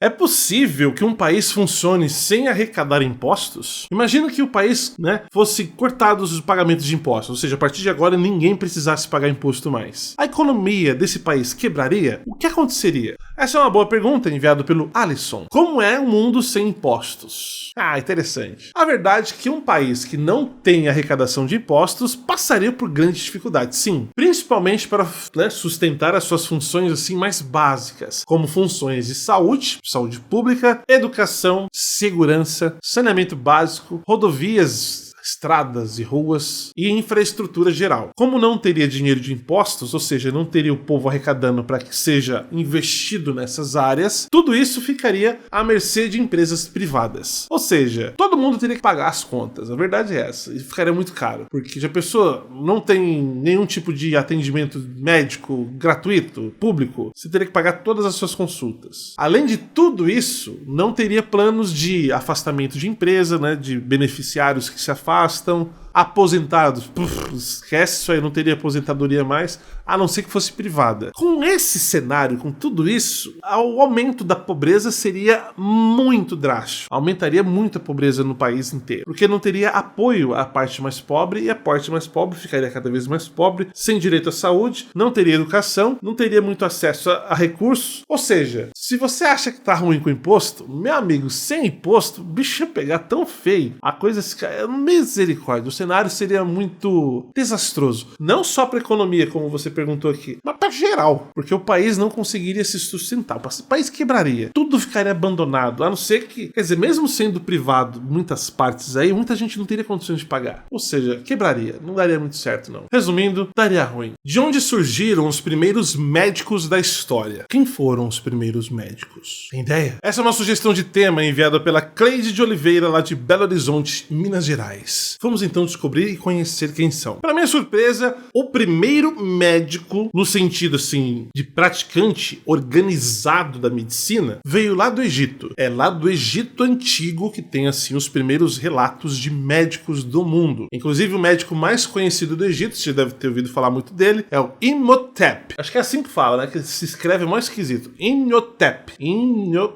É possível que um país funcione sem arrecadar impostos? Imagina que o país, fosse cortado os pagamentos de impostos, ou seja, a partir de agora ninguém precisasse pagar imposto mais. A economia desse país quebraria? O que aconteceria? Essa é uma boa pergunta enviada pelo Alisson. Como é um mundo sem impostos? Interessante. A verdade é que um país que não tem arrecadação de impostos passaria por grandes dificuldades, sim. Principalmente para sustentar as suas funções assim mais básicas, como funções de saúde pública, educação, segurança, saneamento básico, rodovias, estradas e ruas e infraestrutura geral. Como não teria dinheiro de impostos, ou seja, não teria o povo arrecadando para que seja investido nessas áreas, tudo isso ficaria à mercê de empresas privadas. Ou seja, todo mundo teria que pagar as contas. A verdade é essa. E ficaria muito caro, porque se a pessoa não tem nenhum tipo de atendimento médico gratuito, público, você teria que pagar todas as suas consultas. Além de tudo isso, não teria planos de afastamento de empresa, de beneficiários que se afastam, aposentados, esquece isso aí, não teria aposentadoria mais, a não ser que fosse privada. Com esse cenário, com tudo isso, o aumento da pobreza seria muito drástico. Aumentaria muito a pobreza no país inteiro, porque não teria apoio à parte mais pobre, e a parte mais pobre ficaria cada vez mais pobre, sem direito à saúde, não teria educação, não teria muito acesso a recursos. Ou seja, se você acha que tá ruim com imposto, meu amigo, sem imposto, o bicho ia pegar tão feio, a coisa fica misericórdia. O cenário seria muito desastroso. Não só para a economia, como você perguntou aqui, mas para geral. Porque o país não conseguiria se sustentar. O país quebraria. Tudo ficaria abandonado. A não ser que, quer dizer, mesmo sendo privado, muitas partes aí, muita gente não teria condições de pagar. Ou seja, quebraria. Não daria muito certo, não. Resumindo, daria ruim. De onde surgiram os primeiros médicos da história? Quem foram os primeiros médicos? Tem ideia? Essa é uma sugestão de tema enviada pela Cleide de Oliveira, lá de Belo Horizonte, Minas Gerais. Vamos então descobrir e conhecer quem são. Para minha surpresa, o primeiro médico, no sentido assim, de praticante organizado da medicina, veio lá do Egito. É lá do Egito antigo que tem assim os primeiros relatos de médicos do mundo. Inclusive o médico mais conhecido do Egito, você deve ter ouvido falar muito dele, é o Imhotep. Acho que é assim que fala, que se escreve mais esquisito. Imhotep.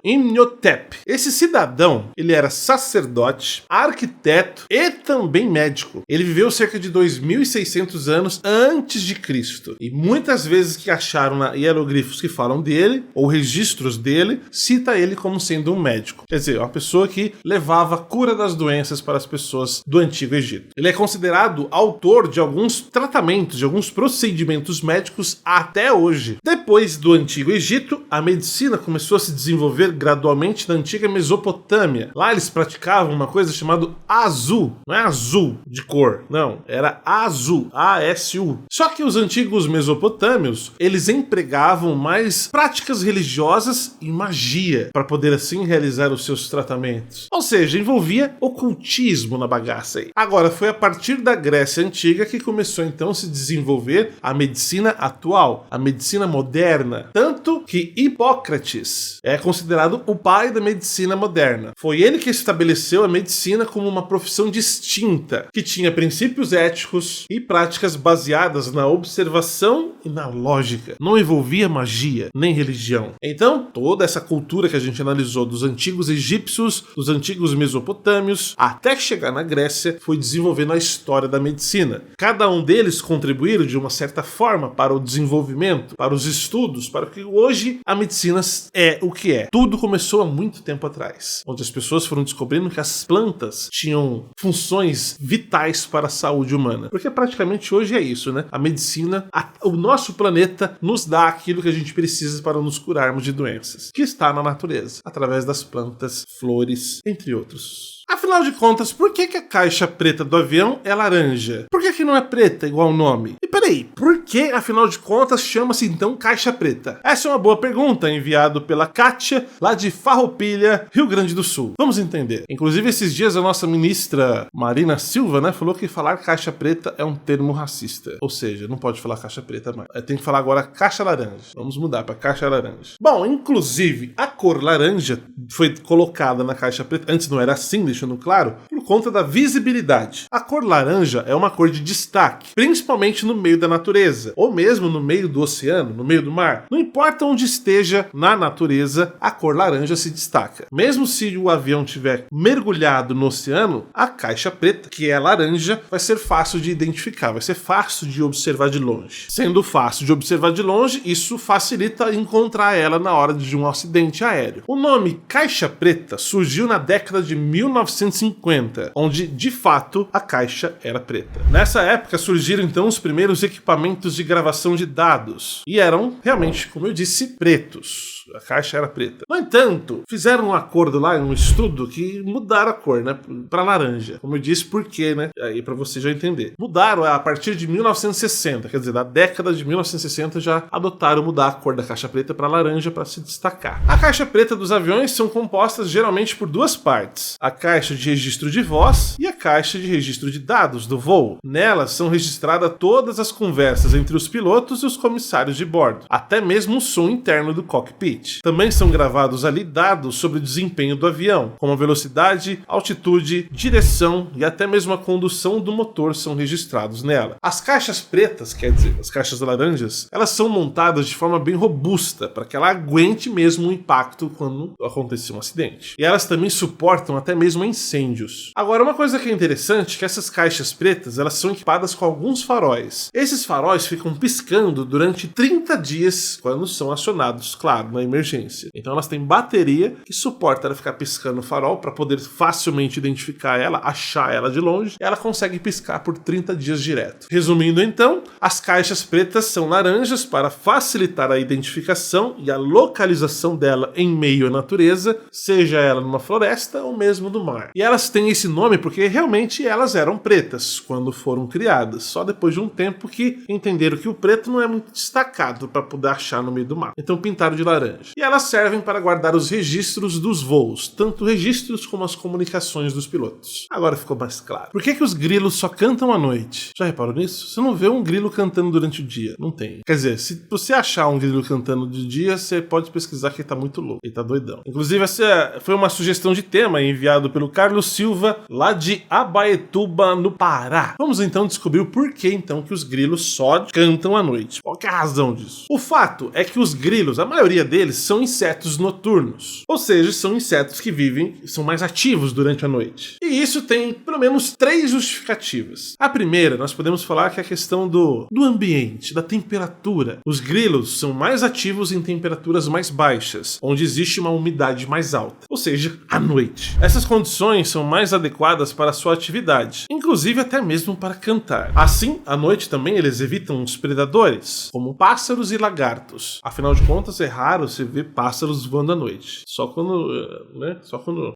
Imhotep. Esse cidadão, ele era sacerdote, arquiteto e também médico. Ele viveu cerca de 2.600 anos antes de Cristo. E muitas vezes que acharam hieroglifos que falam dele, ou registros dele, cita ele como sendo um médico. Quer dizer, uma pessoa que levava a cura das doenças para as pessoas do Antigo Egito. Ele é considerado autor de alguns tratamentos, de alguns procedimentos médicos até hoje. Depois do Antigo Egito, a medicina começou a se desenvolver gradualmente na antiga Mesopotâmia. Lá eles praticavam uma coisa chamada Azu. Não é azul de cor, não. Era Azu, A-S-U. Só que os antigos mesopotâmios, eles empregavam mais práticas religiosas e magia para poder assim realizar os seus tratamentos. Ou seja, envolvia ocultismo na bagaça aí. Agora, foi a partir da Grécia Antiga que começou então a se desenvolver a medicina atual, a medicina moderna. Tanto que Hipócrates é considerado o pai da medicina moderna. Foi ele que estabeleceu a medicina como uma profissão distinta, que tinha princípios éticos e práticas baseadas na observação e na lógica. Não envolvia magia, nem religião. Então, toda essa cultura que a gente analisou dos antigos egípcios, dos antigos mesopotâmios, até chegar na Grécia, foi desenvolvendo a história da medicina. Cada um deles contribuíram de uma certa forma para o desenvolvimento, para os estudos, para que hoje a medicina é o que é. Tudo começou há muito tempo atrás, onde as pessoas foram descobrindo que as plantas tinham funções vitais para a saúde humana. Porque praticamente hoje é isso, né? A medicina, o nosso planeta nos dá aquilo que a gente precisa para nos curarmos de doenças, que está na natureza, através das plantas, flores, entre outros. Afinal de contas, por que a caixa preta do avião é laranja? Por que não é preta igual o nome? E peraí, por que, afinal de contas, chama-se então caixa preta? Essa é uma boa pergunta, enviado pela Kátia, lá de Farroupilha, Rio Grande do Sul. Vamos entender. Inclusive, esses dias a nossa ministra Marina Silva, falou que falar caixa preta é um termo racista. Ou seja, não pode falar caixa preta mais. Tem que falar agora caixa laranja. Vamos mudar para caixa laranja. Bom, inclusive, a cor laranja foi colocada na caixa preta. Antes não era assim, deixando claro, por por conta da visibilidade. A cor laranja é uma cor de destaque, principalmente no meio da natureza, ou mesmo no meio do oceano, no meio do mar. Não importa onde esteja na natureza, a cor laranja se destaca. Mesmo se o avião estiver mergulhado no oceano, a caixa preta, que é laranja, vai ser fácil de identificar, vai ser fácil de observar de longe. Sendo fácil de observar de longe, isso facilita encontrar ela na hora de um acidente aéreo. O nome caixa preta surgiu na década de 1950, onde de fato a caixa era preta. Nessa época surgiram então os primeiros equipamentos de gravação de dados e eram realmente, como eu disse, pretos. A caixa era preta. No entanto, fizeram um acordo lá, um estudo que mudaram a cor, né, para laranja. Como eu disse, por quê, né? Aí para você já entender. Mudaram a partir de 1960, quer dizer, da década de 1960 já adotaram mudar a cor da caixa preta para laranja para se destacar. A caixa preta dos aviões são compostas geralmente por duas partes: a caixa de registro de voz e a caixa de registro de dados do voo. Nelas são registradas todas as conversas entre os pilotos e os comissários de bordo, até mesmo o som interno do cockpit. Também são gravados ali dados sobre o desempenho do avião, como a velocidade, altitude, direção e até mesmo a condução do motor são registrados nela. As caixas pretas, quer dizer, as caixas laranjas, elas são montadas de forma bem robusta para que ela aguente mesmo o impacto quando acontecer um acidente. E elas também suportam até mesmo incêndios. Agora, uma coisa que é interessante é que essas caixas pretas, elas são equipadas com alguns faróis. Esses faróis ficam piscando durante 30 dias quando são acionados, claro, na emergência. Então elas têm bateria que suporta ela ficar piscando o farol para poder facilmente identificar ela, achar ela de longe. Ela consegue piscar por 30 dias direto. Resumindo então, as caixas pretas são laranjas para facilitar a identificação e a localização dela em meio à natureza, seja ela numa floresta ou mesmo no mar. E elas têm esse nome porque realmente elas eram pretas quando foram criadas, só depois de um tempo que entenderam que o preto não é muito destacado para poder achar no meio do mar. Então pintaram de laranja. E elas servem para guardar os registros dos voos, tanto registros como as comunicações dos pilotos. Agora ficou mais claro. Por que os grilos só cantam à noite? Já reparou nisso? Você não vê um grilo cantando durante o dia. Não tem. Quer dizer, se você achar um grilo cantando de dia, você pode pesquisar que ele tá muito louco. Ele tá doidão. Inclusive, essa foi uma sugestão de tema enviado pelo Carlos Silva, lá de Abaetuba, no Pará. Vamos então descobrir o porquê então que os grilos só cantam à noite. Qual que é a razão disso? O fato é que os grilos, a maioria deles, são insetos noturnos. Ou seja, são insetos que vivem, são mais ativos durante a noite. E isso tem pelo menos 3 justificativas. A primeira, nós podemos falar que é a questão do ambiente, da temperatura. Os grilos são mais ativos em temperaturas mais baixas, onde existe uma umidade mais alta, ou seja, à noite. Essas condições são mais adequadas para a sua atividade, inclusive até mesmo para cantar. Assim, à noite também eles evitam os predadores, como pássaros e lagartos. Afinal de contas, é raro você ver pássaros voando à noite. Só quando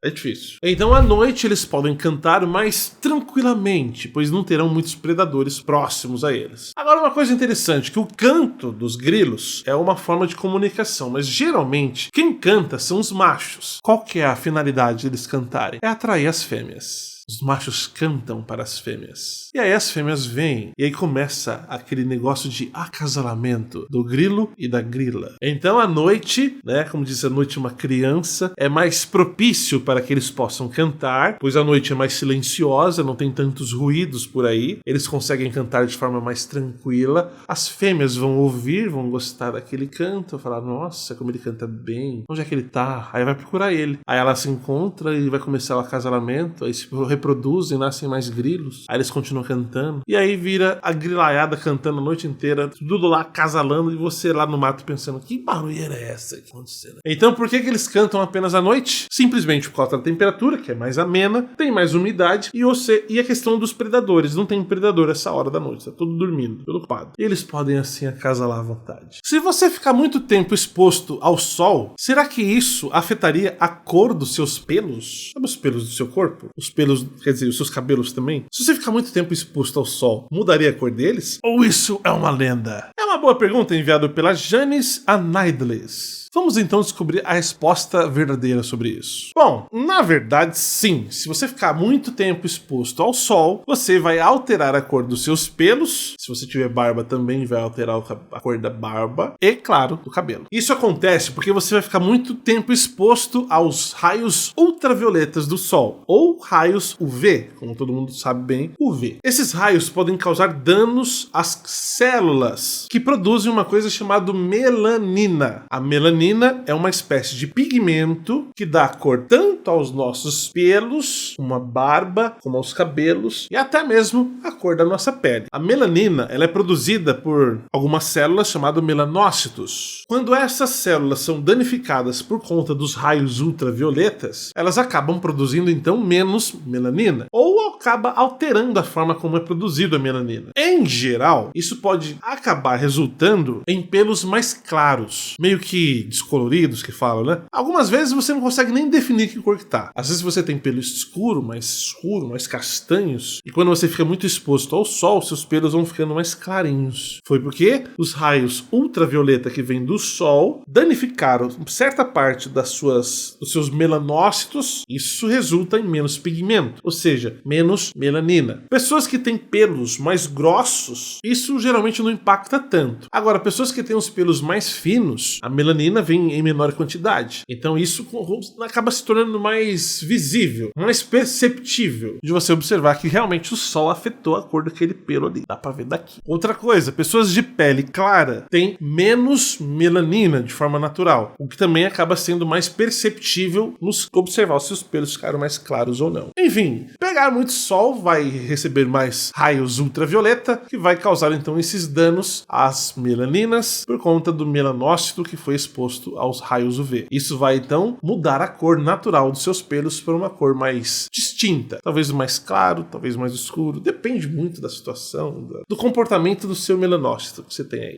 é difícil. Então, à noite eles podem cantar mais tranquilamente, pois não terão muitos predadores próximos a eles. Agora, uma coisa interessante, que o canto dos grilos é uma forma de comunicação, mas geralmente quem canta são os machos. Qual que é a finalidade deles cantarem? É atrair as fêmeas. Os machos cantam para as fêmeas. E aí as fêmeas vêm. E aí começa aquele negócio de acasalamento do grilo e da grila. Então à noite, né, como diz a noite uma criança, é mais propício para que eles possam cantar, pois a noite é mais silenciosa, não tem tantos ruídos por aí. Eles conseguem cantar de forma mais tranquila. As fêmeas vão ouvir, vão gostar daquele canto, falar, nossa, como ele canta bem. Onde é que ele tá? Aí vai procurar ele. Aí ela se encontra e vai começar o acasalamento. Aí se reproduzem, nascem mais grilos, aí eles continuam cantando, e aí vira a grilaiada cantando a noite inteira, tudo lá acasalando, e você lá no mato pensando, que barulheira é essa que tá acontecendo? Então por que eles cantam apenas à noite? Simplesmente por causa da temperatura, que é mais amena, tem mais umidade, e a questão dos predadores, não tem predador essa hora da noite, tá tudo dormindo, tudo ocupado. E eles podem assim acasalar à vontade. Se você ficar muito tempo exposto ao sol, será que isso afetaria a cor dos seus pelos? Sabe os pelos do seu corpo? Os pelos, quer dizer, os seus cabelos também? Se você ficar muito tempo exposto ao sol, mudaria a cor deles? Ou isso é uma lenda? É uma boa pergunta enviada pela Janice Anaidles. Vamos então descobrir a resposta verdadeira sobre isso. Bom, na verdade sim, se você ficar muito tempo exposto ao sol, você vai alterar a cor dos seus pelos, se você tiver barba também vai alterar a cor da barba e, claro, do cabelo. Isso acontece porque você vai ficar muito tempo exposto aos raios ultravioletas do sol, ou raios UV, como todo mundo sabe bem, UV. Esses raios podem causar danos às células que produzem uma coisa chamada melanina. A melanina é uma espécie de pigmento que dá cor tanto aos nossos pelos, uma barba, como aos cabelos e até mesmo a cor da nossa pele. A melanina, ela é produzida por algumas células chamadas melanócitos. Quando essas células são danificadas por conta dos raios ultravioletas, elas acabam produzindo então menos melanina, ou acaba alterando a forma como é produzida a melanina. Em geral, isso pode acabar resultando em pelos mais claros, meio que descoloridos que falam, né? Algumas vezes você não consegue nem definir que cor que tá. Às vezes você tem pelo escuro, mais castanhos, e quando você fica muito exposto ao sol, seus pelos vão ficando mais clarinhos. Foi porque os raios ultravioleta que vêm do sol danificaram certa parte dos seus melanócitos. Isso resulta em menos pigmento, ou seja, menos melanina. Pessoas que têm pelos mais grossos, isso geralmente não impacta tanto. Agora, pessoas que têm os pelos mais finos, a melanina vem em menor quantidade. Então isso acaba se tornando mais visível, mais perceptível de você observar que realmente o sol afetou a cor daquele pelo ali. Dá pra ver daqui. Outra coisa, pessoas de pele clara têm menos melanina de forma natural, o que também acaba sendo mais perceptível nos observar se os pelos ficaram mais claros ou não. Enfim, pegar muito sol vai receber mais raios ultravioleta, que vai causar então esses danos às melaninas por conta do melanócito que foi exposto aos raios UV. Isso vai então mudar a cor natural dos seus pelos para uma cor mais distinta, talvez mais claro, talvez mais escuro, depende muito da situação, do comportamento do seu melanócito que você tem aí.